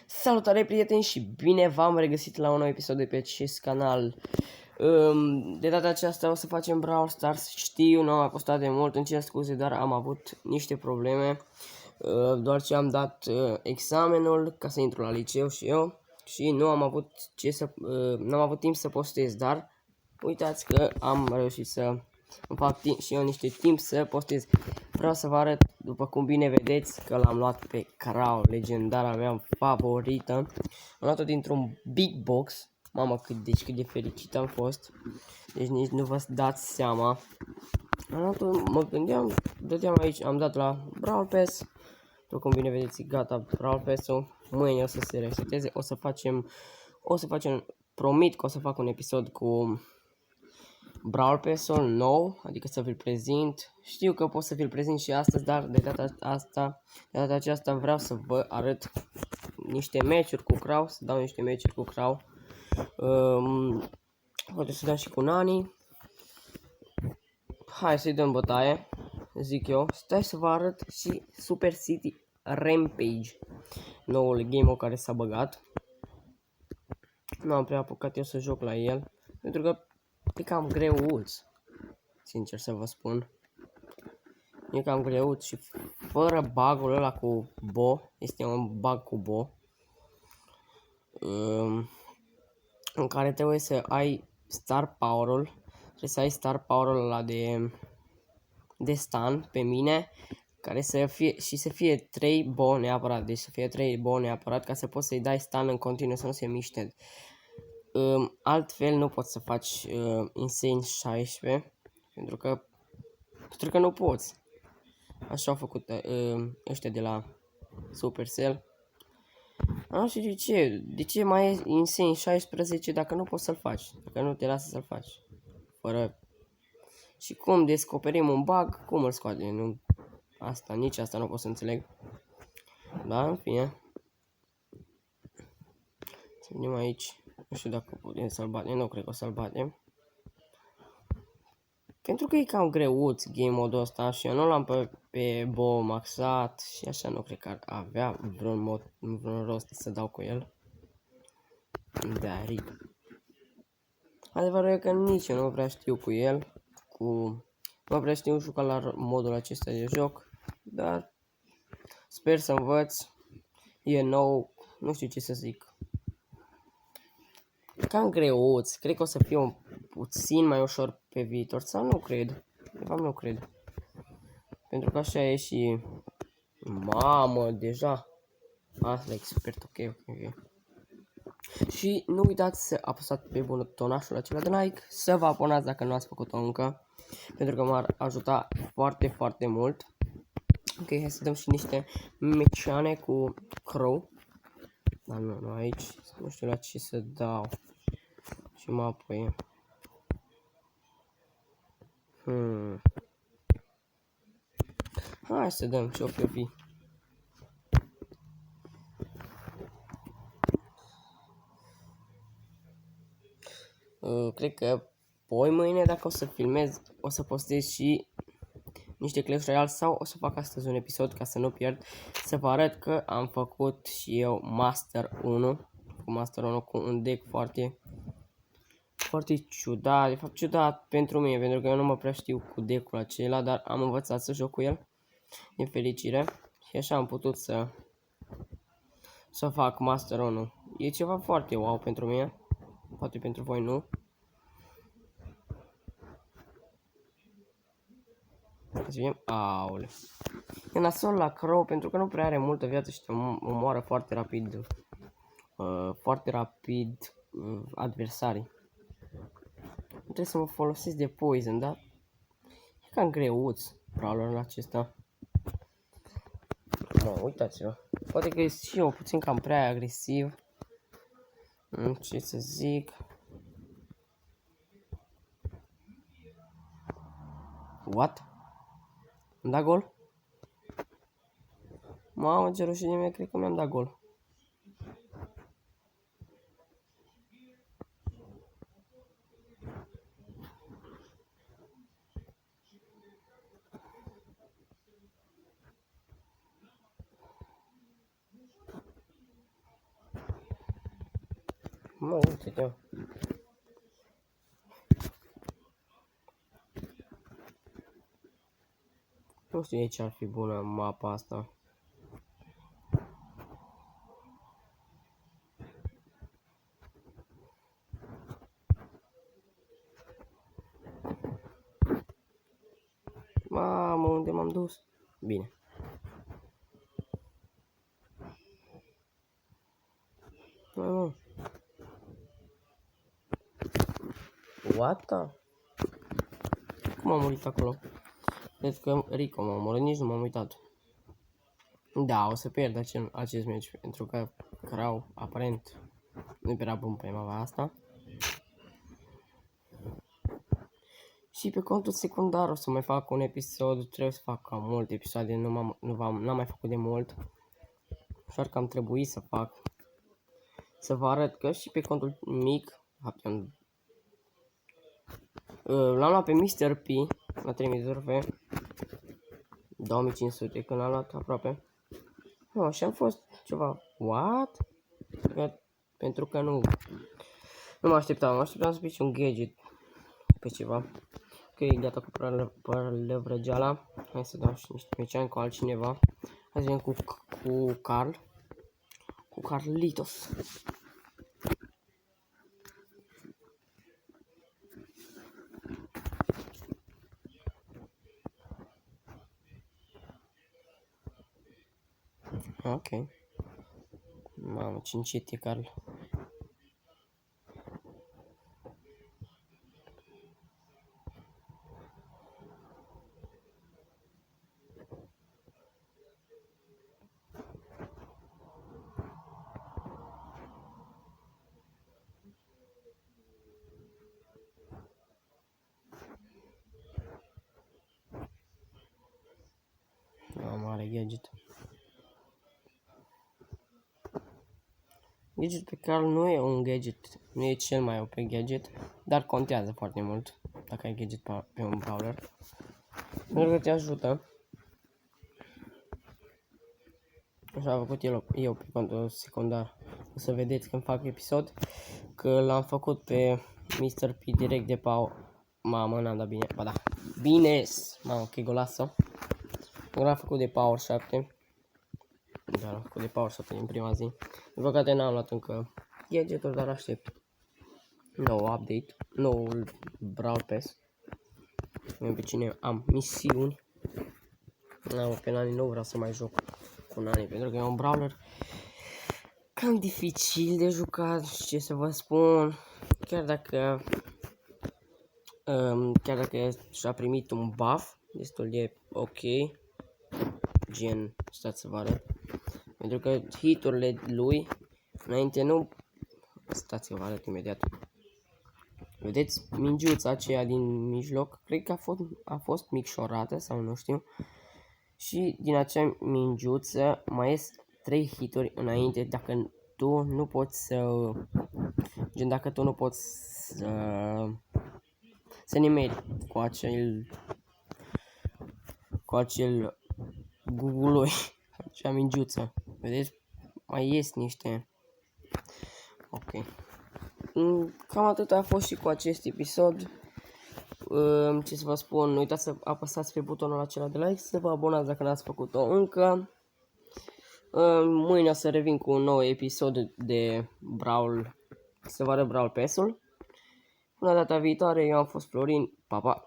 Salutare prieteni și bine v-am regăsit la un nou episod de pe acest canal. De data aceasta o să facem Brawl Stars. Știu, nu am mai postat de mult, îmi cer scuze, dar am avut niște probleme. Doar ce am dat examenul ca să intru la liceu și eu. Și nu am avut, n-am avut timp să postez, dar uitați că am reușit să îmi fac timp și eu niște timp să postez. Vreau să vă arăt, după cum bine vedeți, că l-am luat pe Crow, legendara mea favorită. Am luat-o dintr-un big box. Mamă, cât de fericit am fost. Deci nici nu vă dați seama. Am luat-o, mă gândeam, dădeam aici, am dat la Brawl Pass. După cum bine vedeți, gata Brawl Pass-ul. Mâine o să se reseteze, o să facem, promit că o să fac un episod cu Brawl Pass-ul nou, adică să vi-l prezint. Știu că pot să vi-l prezint și astăzi, dar de data aceasta vreau să vă arăt niște meciuri cu Crow, să dau niște meciuri cu Crow. Poate să dau și cu Nani. Hai să-i dăm bătaie, zic eu. Stai să vă arăt și Super City Rampage, noul game care s-a băgat. Nu am prea apucat eu să joc la el, pentru că e cam greuț, sincer să vă spun. E cam greuț și fără bug-ul ăla cu Bo, este un bug cu Bo, în care trebuie să ai star power-ul, trebuie să ai star power-ul ăla de stun pe mine, care să fie 3 Bo neapărat, deci să fie 3 Bo neapărat ca să poți să-i dai stun în continuu, să nu se miște. Altfel nu poți să faci Insane 16, pentru că nu poți. Așa au făcut ăștia de la Supercell. Nu știu de ce mai e Insane 16 dacă nu poți să-l faci, dacă nu te lasă să-l faci. Fără. Și cum descoperim un bug, cum îl scoate? Nu, nici asta nu pot să înțeleg. Da, în fine. Să venim aici. Nu știu dacă putem să-l batem, nu cred că o să-l batem. Pentru că e cam greuț game modul ăsta și eu nu l-am pe Bo maxat și așa, nu cred că ar avea vreun rost să dau cu el. Da, rip. Adevărul e că nici eu nu prea știu cu el, nu prea știu juca la modul acesta de joc, dar sper să învăț. E nou, nu știu ce să zic. Cam greuț, cred că o să fie puțin mai ușor pe viitor, sau nu cred, de fapt nu cred. Pentru că așa e și... Mamă, deja. Asta e expert, ok. Și nu uitați să apăsați pe butonașul acela de like, să vă abonați dacă nu ați făcut-o încă, pentru că m-ar ajuta foarte, foarte mult. Ok, hai să dăm și niște meciane cu Crow. Dar nu aici, nu știu la ce să dau. Și mă apoi. Hai să dăm ce-o fi. Cred că mâine, dacă o să filmez, o să postez și niște Clash Royale sau o să fac astăzi un episod ca să nu pierd, să vă arăt că am făcut și eu Master 1 cu un deck foarte ciudat, de fapt ciudat pentru mine, pentru că eu nu mă prea știu cu deck-ul acela, dar am învățat să joc cu el, din fericire, și așa am putut să fac Master 1. E ceva foarte wow pentru mine, poate pentru voi nu. Să vedem. Aole. E nasol la Crow pentru că nu prea are multă viață și te omoară foarte rapid. Adversarii. Nu trebuie să mă folosesc de poison, dar e cam greuț brawlerul acesta. Uitați-vă. Poate că e și eu puțin cam prea agresiv. Ce să zic. What? Am dat gol? Mamă, ce rușine mea, cred că mi-am dat gol. Mă, uite-te. Nu știu de ce ar fi bună mapa asta. Mamă, unde m-am dus? Bine. Mă. What the? Cum am murit acolo? Cred că Rico m-a omorât, nici nu m-am uitat. Da, o să pierd acest meci, pentru că Crow, aparent, nu prea bun pe mapa asta. Și pe contul secundar o să mai fac un episod, trebuie să fac cam multe episoade, n-am mai făcut de mult. Așa că am trebuit să fac, să vă arăt că și pe contul mic, l-am luat pe Mr. P, la 3000 de trofee, 2500 când l-am luat aproape. No, și am fost ceva, what? Pentru că nu mă așteptam să pice un gadget pe ceva. Ok, gata cu părăvrăgeala. Hai să dau și niște meciani cu altcineva. Hai să vedem cu Carl. Cu Carlitos. Ok. Mamă, ce încet e Carl. Mare gadget. Gadget pe Carl nu e un gadget, nu e cel mai OP gadget, dar contează foarte mult dacă ai gadget pe un brawler. Pentru că te ajută. Așa am făcut eu pe contul secundar. O să vedeți când fac episod că l-am făcut pe Mr. P direct de power. Mamă, n-am dat bine. Ba da. Bine! Mamă, că golață. L-am făcut de power 7. Da, l-am făcut de power 7 din prima zi. Din păcate n-am luat încă gadget-ul, dar aștept nou update, noul Brawl Pass. Pe cine am misiuni. Pe Nani nu vreau să mai joc cu Nani, pentru că e un brawler cam dificil de jucat, ce să vă spun. Chiar dacă și-a primit un buff destul de ok, gen, stați să vă arăt, pentru că hiturile lui înainte nu, stați să vă arăt imediat. Vedeți mingiuța aceea din mijloc, cred că a fost micșorată sau nu știu. Și din acea mingiuță mai ies 3 hituri înainte dacă tu nu poți să, gen dacă tu nu poți să nimeri cu acel guguloi, acea mingiuță. Vedeți? Mai ies niște. Ok. Cam atât a fost și cu acest episod. Ce să vă spun, nu uitați să apăsați pe butonul acela de like, să vă abonați dacă n-ați făcut-o încă. Mâine o să revin cu un nou episod de Brawl, să vă arăt Brawl Pass-ul. Până data viitoare, eu am fost Florin, pa, pa!